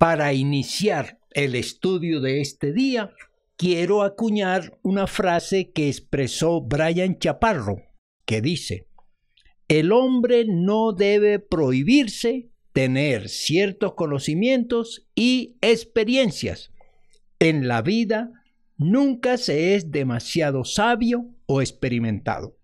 Para iniciar el estudio de este día, quiero acuñar una frase que expresó Bryan Chaparro, que dice: el hombre no debe prohibirse tener ciertos conocimientos y experiencias. En la vida nunca se es demasiado sabio o experimentado.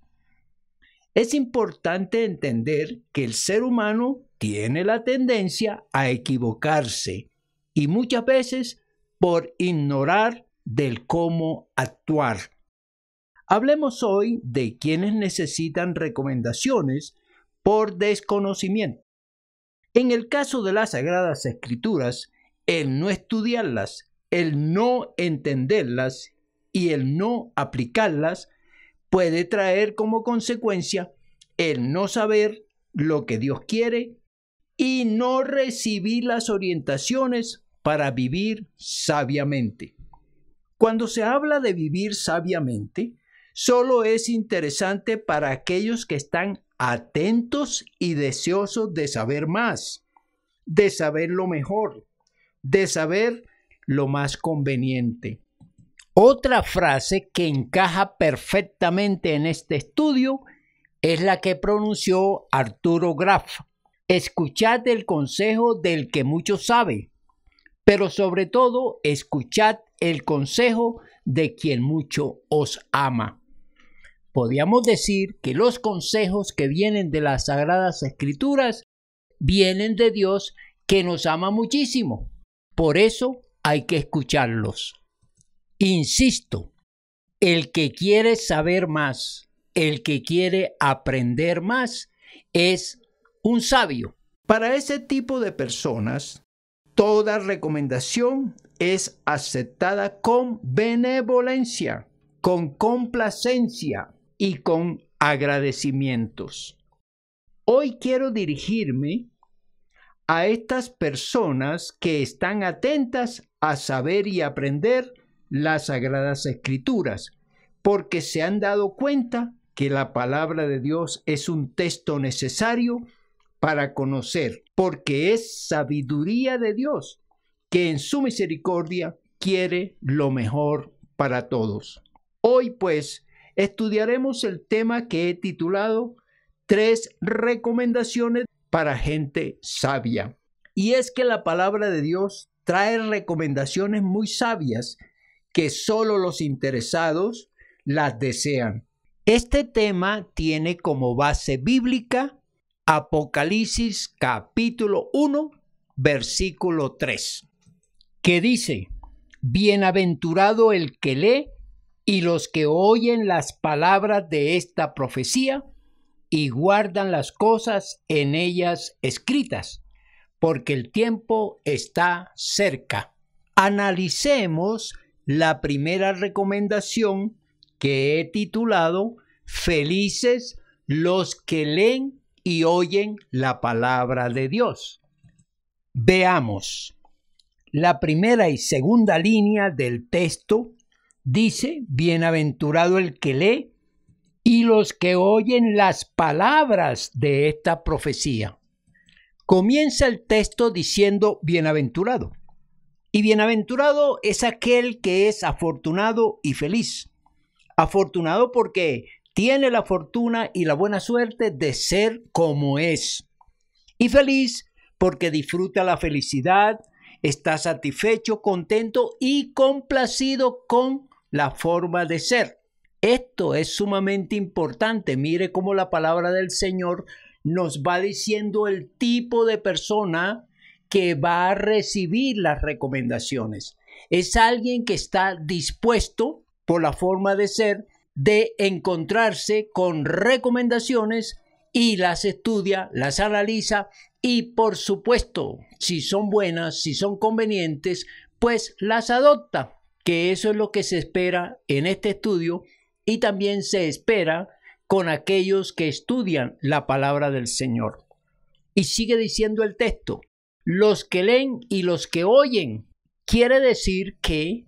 Es importante entender que el ser humano tiene la tendencia a equivocarse y muchas veces por ignorar del cómo actuar. Hablemos hoy de quienes necesitan recomendaciones por desconocimiento. En el caso de las Sagradas Escrituras, el no estudiarlas, el no entenderlas y el no aplicarlas puede traer como consecuencia el no saber lo que Dios quiere y no recibir las orientaciones para vivir sabiamente. Cuando se habla de vivir sabiamente, solo es interesante para aquellos que están atentos y deseosos de saber más, de saber lo mejor, de saber lo más conveniente. Otra frase que encaja perfectamente en este estudio es la que pronunció Arturo Graf: escuchad el consejo del que mucho sabe, pero sobre todo escuchad el consejo de quien mucho os ama. Podríamos decir que los consejos que vienen de las Sagradas Escrituras vienen de Dios, que nos ama muchísimo. Por eso hay que escucharlos. Insisto, el que quiere saber más, el que quiere aprender más, es un sabio. Para ese tipo de personas, toda recomendación es aceptada con benevolencia, con complacencia y con agradecimientos. Hoy quiero dirigirme a estas personas que están atentas a saber y aprender las Sagradas Escrituras, porque se han dado cuenta que la palabra de Dios es un texto necesario para conocer, porque es sabiduría de Dios, que en su misericordia quiere lo mejor para todos. Hoy, pues, estudiaremos el tema que he titulado 3 recomendaciones para gente sabia. Y es que la palabra de Dios trae recomendaciones muy sabias que solo los interesados las desean. Este tema tiene como base bíblica Apocalipsis capítulo 1, versículo 3, que dice: bienaventurado el que lee y los que oyen las palabras de esta profecía y guardan las cosas en ellas escritas, porque el tiempo está cerca. Analicemos la primera recomendación, que he titulado Felices los que leen y oyen la palabra de Dios. Veamos. La primera y segunda línea del texto dice: bienaventurado el que lee y los que oyen las palabras de esta profecía. Comienza el texto diciendo bienaventurado. Y bienaventurado es aquel que es afortunado y feliz. Afortunado porque tiene la fortuna y la buena suerte de ser como es. Y feliz porque disfruta la felicidad, está satisfecho, contento y complacido con la forma de ser. Esto es sumamente importante. Mire cómo la palabra del Señor nos va diciendo el tipo de persona que va a recibir las recomendaciones. Es alguien que está dispuesto, por la forma de ser, de encontrarse con recomendaciones y las estudia, las analiza y, por supuesto, si son buenas, si son convenientes, pues las adopta, que eso es lo que se espera en este estudio y también se espera con aquellos que estudian la palabra del Señor. Y sigue diciendo el texto: los que leen y los que oyen. Quiere decir que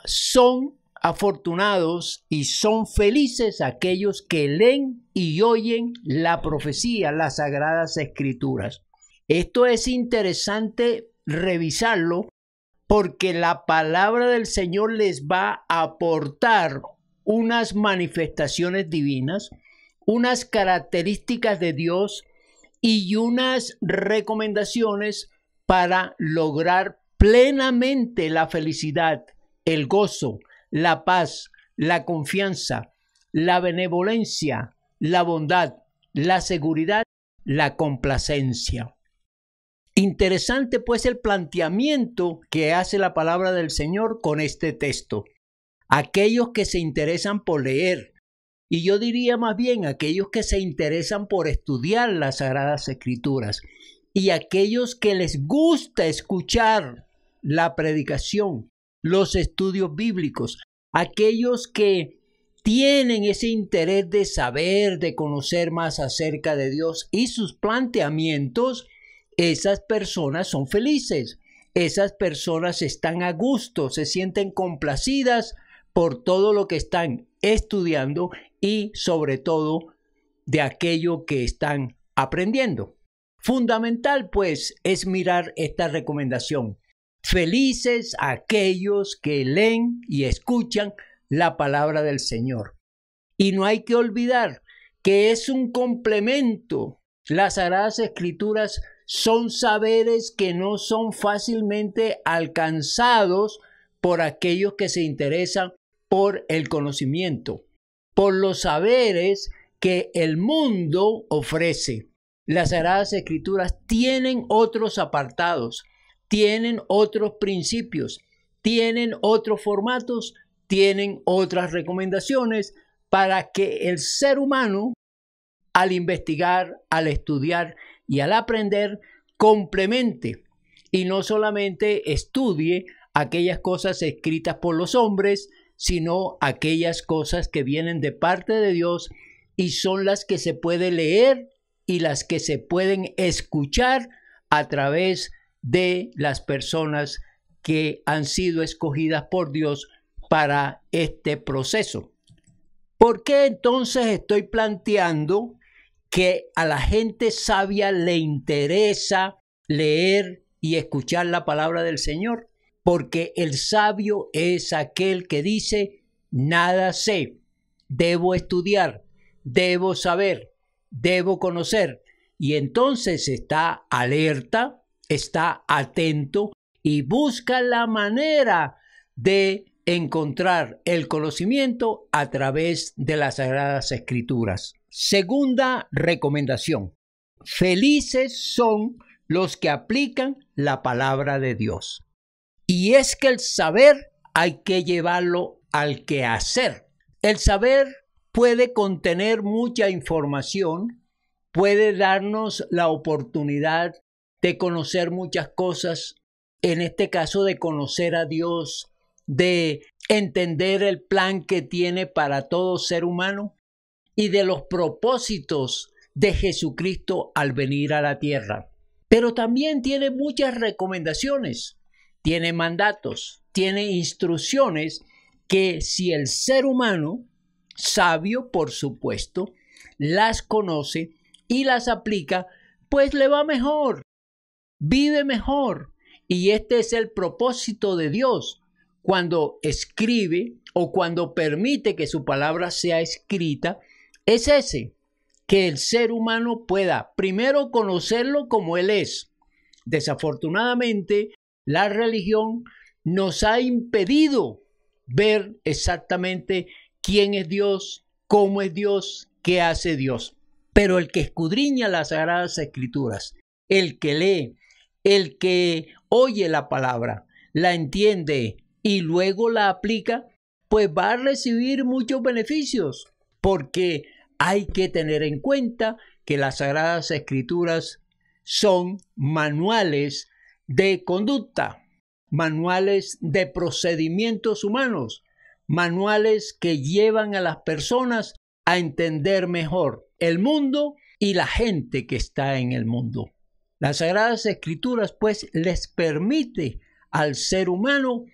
son afortunados y son felices aquellos que leen y oyen la profecía, las Sagradas Escrituras. Esto es interesante revisarlo porque la palabra del Señor les va a aportar unas manifestaciones divinas, unas características de Dios y unas recomendaciones para lograr plenamente la felicidad, el gozo, la paz, la confianza, la benevolencia, la bondad, la seguridad, la complacencia. Interesante pues el planteamiento que hace la palabra del Señor con este texto. Aquellos que se interesan por leer, y yo diría más bien aquellos que se interesan por estudiar las Sagradas Escrituras, y aquellos que les gusta escuchar la predicación, los estudios bíblicos, aquellos que tienen ese interés de saber, de conocer más acerca de Dios y sus planteamientos, esas personas son felices, esas personas están a gusto, se sienten complacidas por todo lo que están estudiando y sobre todo de aquello que están aprendiendo. Fundamental pues es mirar esta recomendación. Felices aquellos que leen y escuchan la palabra del Señor. Y no hay que olvidar que es un complemento. Las Sagradas Escrituras son saberes que no son fácilmente alcanzados por aquellos que se interesan por el conocimiento, por los saberes que el mundo ofrece. Las Sagradas Escrituras tienen otros apartados, tienen otros principios, tienen otros formatos, tienen otras recomendaciones para que el ser humano, al investigar, al estudiar y al aprender, complemente y no solamente estudie aquellas cosas escritas por los hombres, sino aquellas cosas que vienen de parte de Dios y son las que se puede leer y las que se pueden escuchar a través de las personas que han sido escogidas por Dios para este proceso. ¿Por qué entonces estoy planteando que a la gente sabia le interesa leer y escuchar la palabra del Señor? Porque el sabio es aquel que dice, nada sé, debo estudiar, debo saber, debo conocer. Y entonces está alerta, está atento y busca la manera de encontrar el conocimiento a través de las Sagradas Escrituras. Segunda recomendación. Felices son los que aplican la palabra de Dios. Y es que el saber hay que llevarlo al quehacer. El saber puede contener mucha información, puede darnos la oportunidad de conocer muchas cosas, en este caso de conocer a Dios, de entender el plan que tiene para todo ser humano y de los propósitos de Jesucristo al venir a la tierra. Pero también tiene muchas recomendaciones, tiene mandatos, tiene instrucciones que si el ser humano, sabio por supuesto, las conoce y las aplica, pues le va mejor, vive mejor. Y este es el propósito de Dios cuando escribe o cuando permite que su palabra sea escrita, es ese, que el ser humano pueda primero conocerlo como Él es. Desafortunadamente, la religión nos ha impedido ver exactamente quién es Dios, cómo es Dios, qué hace Dios. Pero el que escudriña las Sagradas Escrituras, el que lee, el que oye la palabra, la entiende y luego la aplica, pues va a recibir muchos beneficios, porque hay que tener en cuenta que las Sagradas Escrituras son manuales de conducta, manuales de procedimientos humanos, manuales que llevan a las personas a entender mejor el mundo y la gente que está en el mundo. Las Sagradas Escrituras, pues, les permite al ser humano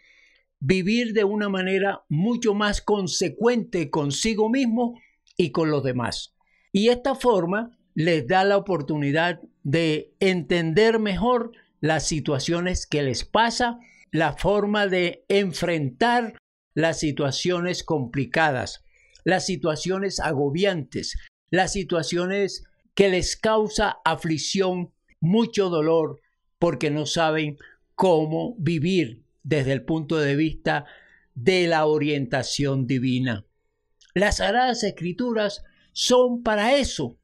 vivir de una manera mucho más consecuente consigo mismo y con los demás. Y esta forma les da la oportunidad de entender mejor las situaciones que les pasa, la forma de enfrentar las situaciones complicadas, las situaciones agobiantes, las situaciones que les causa aflicción, mucho dolor, porque no saben cómo vivir desde el punto de vista de la orientación divina. Las Sagradas Escrituras son para eso,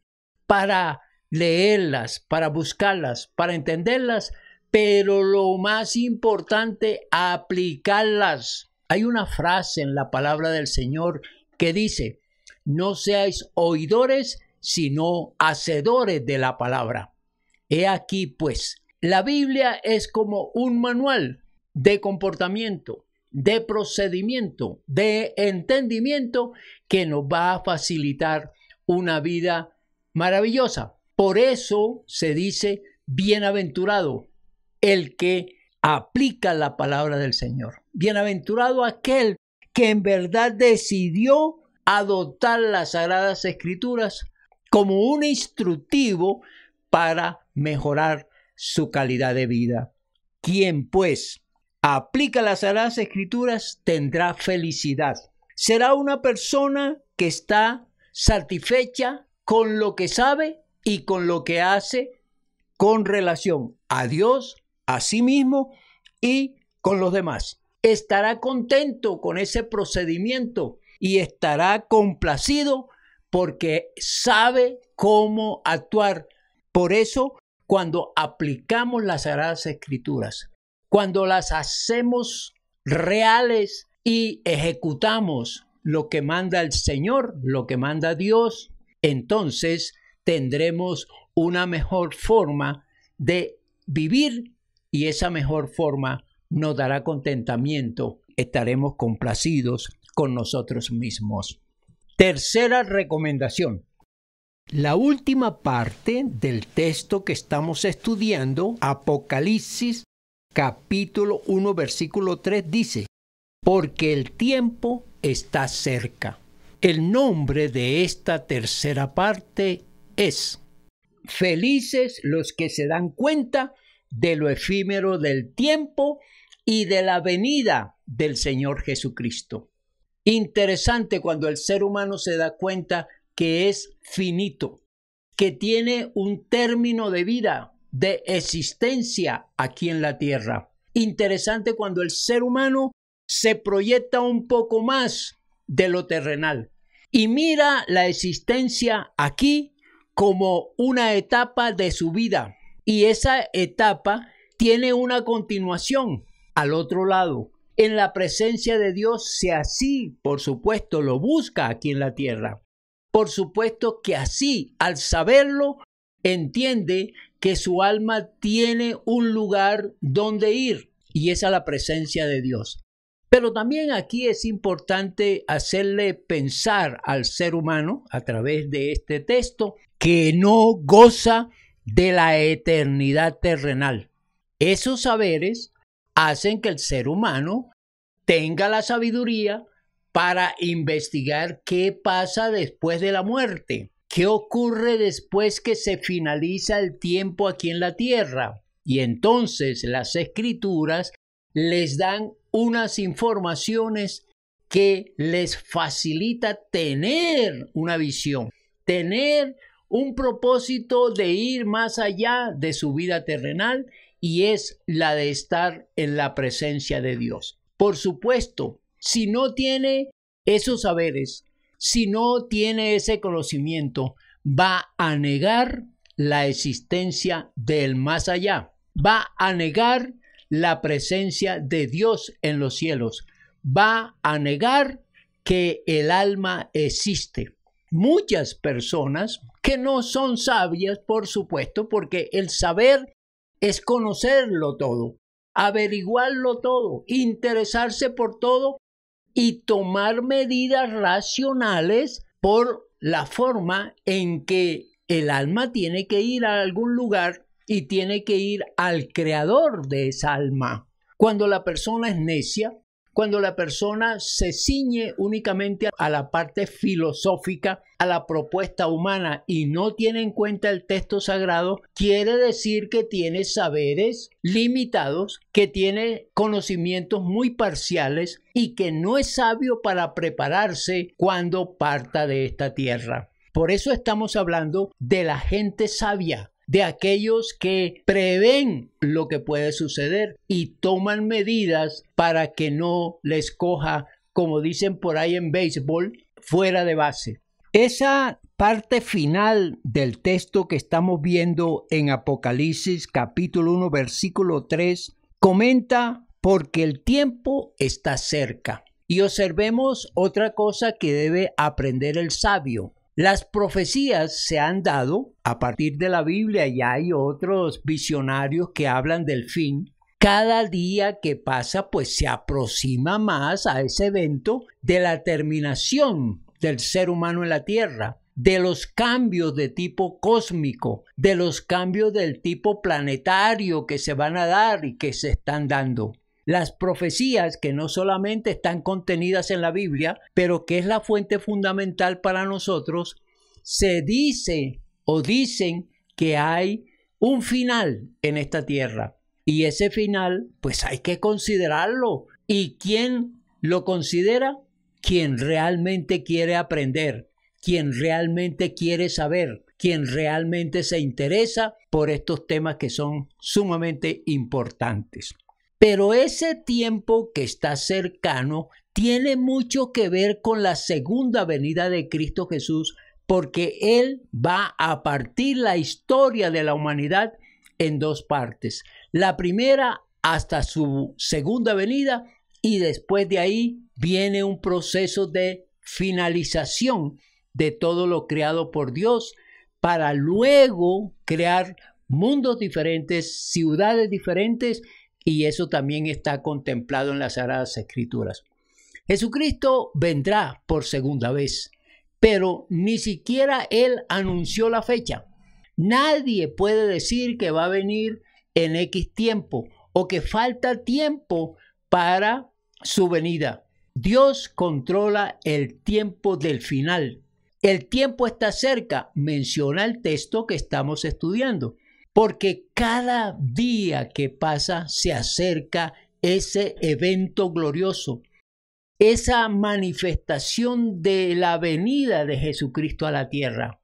para leerlas, para buscarlas, para entenderlas, pero lo más importante, aplicarlas. Hay una frase en la palabra del Señor que dice: no seáis oidores, sino hacedores de la palabra. He aquí, pues, la Biblia es como un manual de comportamiento, de procedimiento, de entendimiento que nos va a facilitar una vida maravillosa. Por eso se dice: bienaventurado el que aplica la palabra del Señor. Bienaventurado aquel que en verdad decidió adoptar las Sagradas Escrituras como un instructivo para mejorar su calidad de vida. Quien, pues, aplica las Sagradas Escrituras tendrá felicidad. Será una persona que está satisfecha con lo que sabe y con lo que hace con relación a Dios, a sí mismo y con los demás. Estará contento con ese procedimiento y estará complacido porque sabe cómo actuar. Por eso, cuando aplicamos las Sagradas Escrituras, cuando las hacemos reales y ejecutamos lo que manda el Señor, lo que manda Dios, entonces tendremos una mejor forma de vivir y esa mejor forma nos dará contentamiento. Estaremos complacidos con nosotros mismos. Tercera recomendación. La última parte del texto que estamos estudiando, Apocalipsis capítulo 1 versículo 3, dice: porque el tiempo está cerca. El nombre de esta tercera parte es: felices los que se dan cuenta de lo efímero del tiempo y de la venida del Señor Jesucristo. Interesante cuando el ser humano se da cuenta que es finito, que tiene un término de vida, de existencia aquí en la tierra. Interesante cuando el ser humano se proyecta un poco más de lo terrenal y mira la existencia aquí como una etapa de su vida, y esa etapa tiene una continuación al otro lado, en la presencia de Dios, si así, por supuesto, lo busca aquí en la tierra. Por supuesto que así, al saberlo, entiende que su alma tiene un lugar donde ir, y es a la presencia de Dios. Pero también aquí es importante hacerle pensar al ser humano, a través de este texto, que no goza de la eternidad terrenal. Esos saberes hacen que el ser humano tenga la sabiduría para investigar qué pasa después de la muerte, qué ocurre después que se finaliza el tiempo aquí en la tierra. Y entonces las Escrituras les dan unas informaciones que les facilita tener una visión, tener un propósito de ir más allá de su vida terrenal, y es la de estar en la presencia de Dios. Por supuesto, si no tiene esos saberes, si no tiene ese conocimiento, va a negar la existencia del más allá, va a negar la presencia de Dios en los cielos, va a negar que el alma existe. Muchas personas que no son sabias, por supuesto, porque el saber es conocerlo todo, averiguarlo todo, interesarse por todo y tomar medidas racionales por la forma en que el alma tiene que ir a algún lugar y tiene que ir al creador de esa alma. Cuando la persona es necia, cuando la persona se ciñe únicamente a la parte filosófica, a la propuesta humana y no tiene en cuenta el texto sagrado, quiere decir que tiene saberes limitados, que tiene conocimientos muy parciales y que no es sabio para prepararse cuando parta de esta tierra. Por eso estamos hablando de la gente sabia, de aquellos que prevén lo que puede suceder y toman medidas para que no les coja, como dicen por ahí en béisbol, fuera de base. Esa parte final del texto que estamos viendo en Apocalipsis capítulo 1 versículo 3 comenta: porque el tiempo está cerca. Y observemos otra cosa que debe aprender el sabio. Las profecías se han dado a partir de la Biblia y hay otros visionarios que hablan del fin. Cada día que pasa pues se aproxima más a ese evento de la terminación del ser humano en la tierra, de los cambios de tipo cósmico, de los cambios del tipo planetario que se van a dar y que se están dando. Las profecías que no solamente están contenidas en la Biblia, pero que es la fuente fundamental para nosotros, se dice o dicen que hay un final en esta tierra. Y ese final, pues hay que considerarlo. ¿Y quién lo considera? Quien realmente quiere aprender, quien realmente quiere saber, quien realmente se interesa por estos temas que son sumamente importantes. Pero ese tiempo que está cercano tiene mucho que ver con la segunda venida de Cristo Jesús, porque Él va a partir la historia de la humanidad en dos partes. La primera hasta su segunda venida y después de ahí viene un proceso de finalización de todo lo creado por Dios para luego crear mundos diferentes, ciudades diferentes. Y eso también está contemplado en las Sagradas Escrituras. Jesucristo vendrá por segunda vez, pero ni siquiera Él anunció la fecha. Nadie puede decir que va a venir en X tiempo o que falta tiempo para su venida. Dios controla el tiempo del final. El tiempo está cerca, menciona el texto que estamos estudiando. Porque cada día que pasa se acerca ese evento glorioso, esa manifestación de la venida de Jesucristo a la tierra.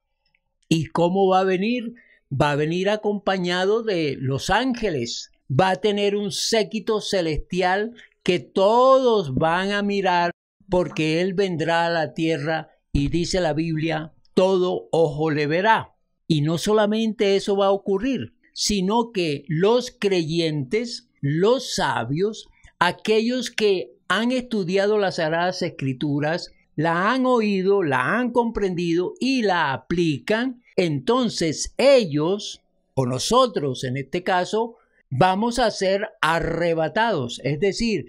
¿Y cómo va a venir? Va a venir acompañado de los ángeles. Va a tener un séquito celestial que todos van a mirar porque Él vendrá a la tierra y dice la Biblia, todo ojo le verá. Y no solamente eso va a ocurrir, sino que los creyentes, los sabios, aquellos que han estudiado las Sagradas Escrituras, la han oído, la han comprendido y la aplican, entonces ellos, o nosotros en este caso, vamos a ser arrebatados, es decir,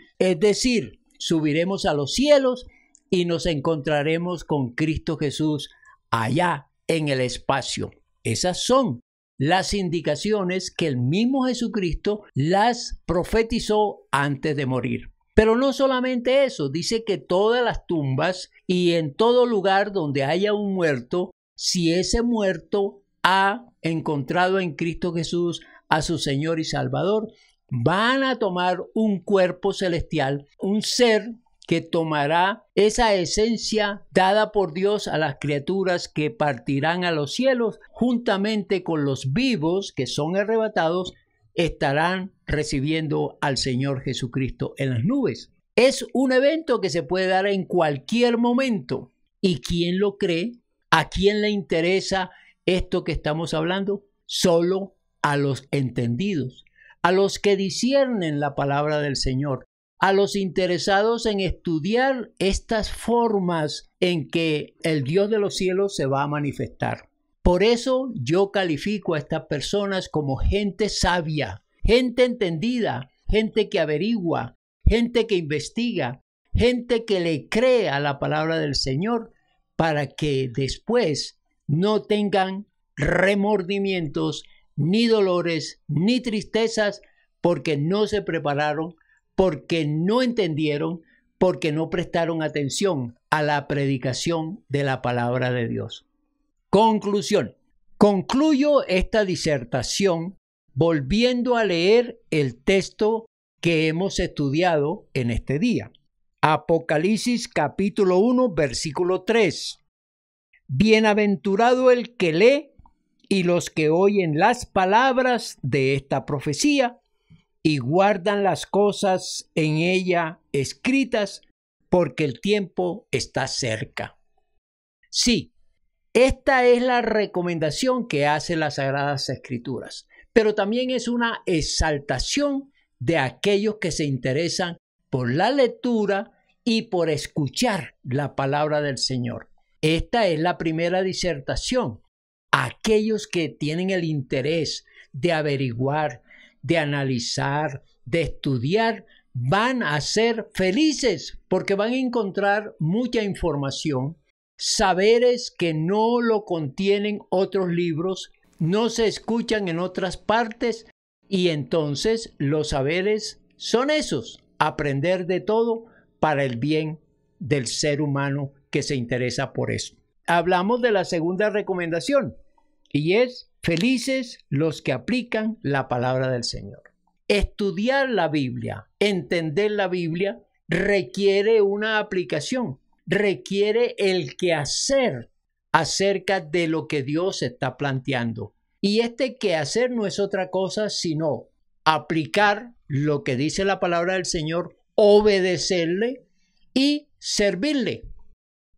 subiremos a los cielos y nos encontraremos con Cristo Jesús allá en el espacio. Esas son las indicaciones que el mismo Jesucristo las profetizó antes de morir. Pero no solamente eso, dice que todas las tumbas y en todo lugar donde haya un muerto, si ese muerto ha encontrado en Cristo Jesús a su Señor y Salvador, van a tomar un cuerpo celestial, un ser que tomará esa esencia dada por Dios a las criaturas que partirán a los cielos, juntamente con los vivos que son arrebatados, estarán recibiendo al Señor Jesucristo en las nubes. Es un evento que se puede dar en cualquier momento. ¿Y quién lo cree? ¿A quién le interesa esto que estamos hablando? Solo a los entendidos, a los que disciernen la palabra del Señor, a los interesados en estudiar estas formas en que el Dios de los cielos se va a manifestar. Por eso yo califico a estas personas como gente sabia, gente entendida, gente que averigua, gente que investiga, gente que le cree a la palabra del Señor para que después no tengan remordimientos, ni dolores, ni tristezas, porque no se prepararon, porque no entendieron, porque no prestaron atención a la predicación de la palabra de Dios. Conclusión. Concluyo esta disertación volviendo a leer el texto que hemos estudiado en este día. Apocalipsis capítulo 1, versículo 3. Bienaventurado el que lee y los que oyen las palabras de esta profecía y guardan las cosas en ella escritas, porque el tiempo está cerca. Sí, esta es la recomendación que hace las Sagradas Escrituras, pero también es una exaltación de aquellos que se interesan por la lectura y por escuchar la palabra del Señor. Esta es la primera disertación. Aquellos que tienen el interés de averiguar, de analizar, de estudiar, van a ser felices porque van a encontrar mucha información, saberes que no lo contienen otros libros, no se escuchan en otras partes, y entonces los saberes son esos, aprender de todo para el bien del ser humano que se interesa por eso. Hablamos de la segunda recomendación y es felices los que aplican la palabra del Señor. Estudiar la Biblia, entender la Biblia requiere una aplicación, requiere el quehacer acerca de lo que Dios está planteando. Y este quehacer no es otra cosa sino aplicar lo que dice la palabra del Señor, obedecerle y servirle.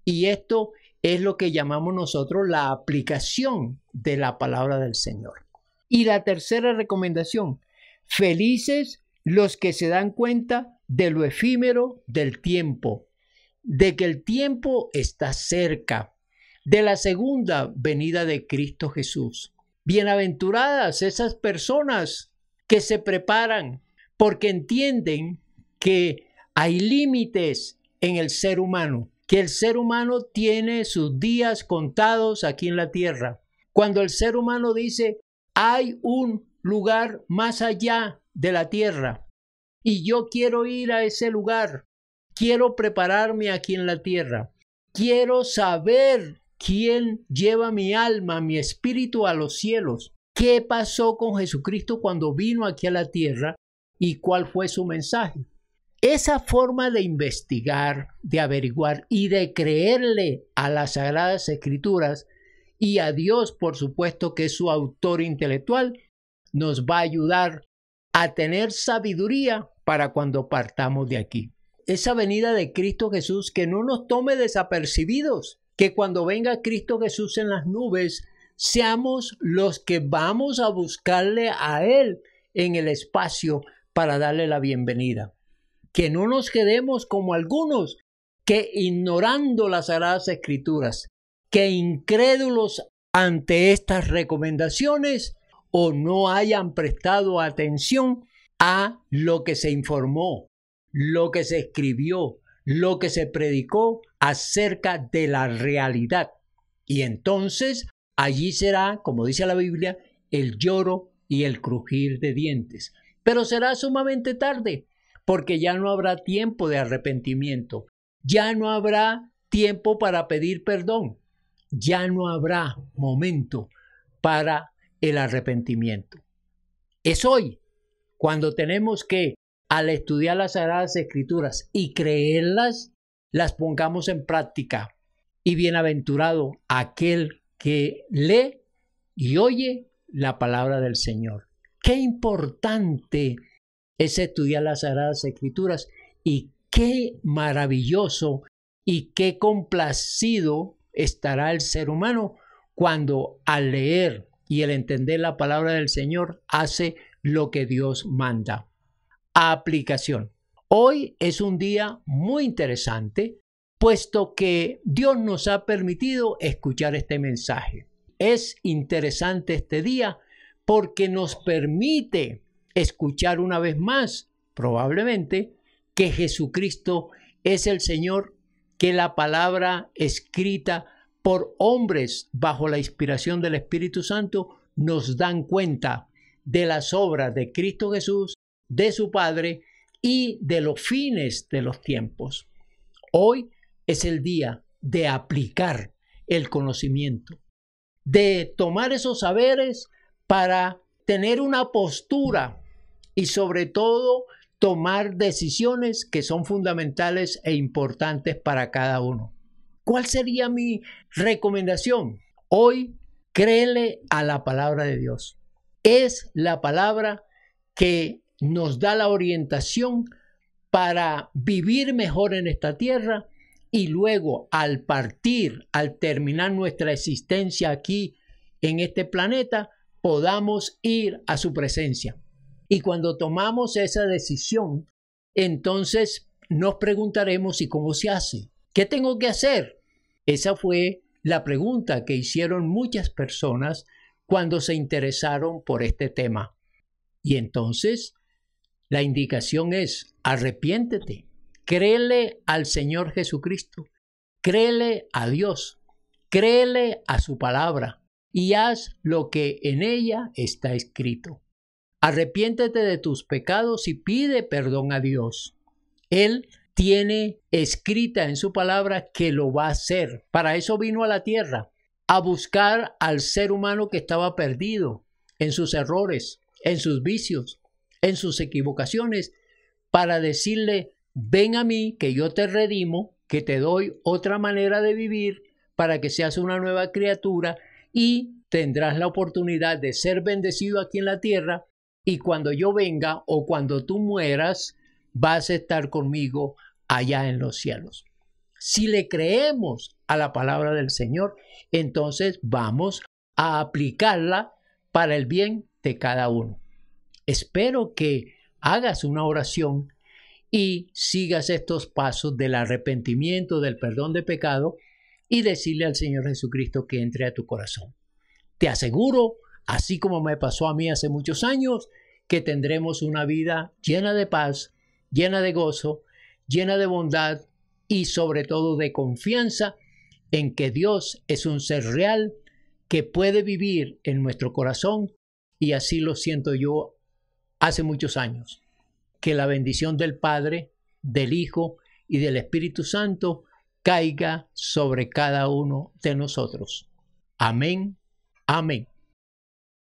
Y esto es lo que llamamos nosotros la aplicación de la palabra del Señor. Y la tercera recomendación, felices los que se dan cuenta de lo efímero del tiempo, de que el tiempo está cerca, de la segunda venida de Cristo Jesús. Bienaventuradas esas personas que se preparan porque entienden que hay límites en el ser humano, que el ser humano tiene sus días contados aquí en la tierra. Cuando el ser humano dice, hay un lugar más allá de la tierra y yo quiero ir a ese lugar, quiero prepararme aquí en la tierra, quiero saber quién lleva mi alma, mi espíritu a los cielos, qué pasó con Jesucristo cuando vino aquí a la tierra y cuál fue su mensaje. Esa forma de investigar, de averiguar y de creerle a las Sagradas Escrituras y a Dios, por supuesto, que es su autor intelectual, nos va a ayudar a tener sabiduría para cuando partamos de aquí. Esa venida de Cristo Jesús que no nos tome desapercibidos, que cuando venga Cristo Jesús en las nubes, seamos los que vamos a buscarle a Él en el espacio para darle la bienvenida. Que no nos quedemos como algunos que ignorando las Sagradas Escrituras, que incrédulos ante estas recomendaciones o no hayan prestado atención a lo que se informó, lo que se escribió, lo que se predicó acerca de la realidad. Y entonces allí será, como dice la Biblia, el lloro y el crujir de dientes. Pero será sumamente tarde, porque ya no habrá tiempo de arrepentimiento, ya no habrá tiempo para pedir perdón, ya no habrá momento para el arrepentimiento. Es hoy cuando tenemos que, al estudiar las Sagradas Escrituras y creerlas, las pongamos en práctica. Y bienaventurado aquel que lee y oye la palabra del Señor. Qué importante es estudiar las Sagradas Escrituras y qué maravilloso y qué complacido estará el ser humano cuando al leer y el entender la palabra del Señor hace lo que Dios manda. Aplicación. Hoy es un día muy interesante, puesto que Dios nos ha permitido escuchar este mensaje. Es interesante este día porque nos permite escuchar una vez más, probablemente, que Jesucristo es el Señor, que la palabra escrita por hombres bajo la inspiración del Espíritu Santo nos dan cuenta de las obras de Cristo Jesús, de su Padre y de los fines de los tiempos. Hoy es el día de aplicar el conocimiento, de tomar esos saberes para tener una postura y sobre todo tomar decisiones que son fundamentales e importantes para cada uno. ¿Cuál sería mi recomendación? Hoy, créele a la palabra de Dios. Es la palabra que nos da la orientación para vivir mejor en esta tierra y luego al partir, al terminar nuestra existencia aquí en este planeta, podamos ir a su presencia. Y cuando tomamos esa decisión, entonces nos preguntaremos ¿y cómo se hace? ¿Qué tengo que hacer? Esa fue la pregunta que hicieron muchas personas cuando se interesaron por este tema. Y entonces la indicación es arrepiéntete, créele al Señor Jesucristo, créele a Dios, créele a su palabra y haz lo que en ella está escrito. Arrepiéntete de tus pecados y pide perdón a Dios. Él tiene escrita en su palabra que lo va a hacer. Para eso vino a la tierra, a buscar al ser humano que estaba perdido en sus errores, en sus vicios, en sus equivocaciones, para decirle, ven a mí que yo te redimo, que te doy otra manera de vivir para que seas una nueva criatura y tendrás la oportunidad de ser bendecido aquí en la tierra y cuando yo venga o cuando tú mueras, vas a estar conmigo allá en los cielos. Si le creemos a la palabra del Señor, entonces vamos a aplicarla para el bien de cada uno. Espero que hagas una oración y sigas estos pasos del arrepentimiento, del perdón de pecado y decirle al Señor Jesucristo que entre a tu corazón. Te aseguro, así como me pasó a mí hace muchos años, que tendremos una vida llena de paz, llena de gozo, llena de bondad y sobre todo de confianza en que Dios es un ser real que puede vivir en nuestro corazón y así lo siento yo hace muchos años. Que la bendición del Padre, del Hijo y del Espíritu Santo caiga sobre cada uno de nosotros. Amén. Amén.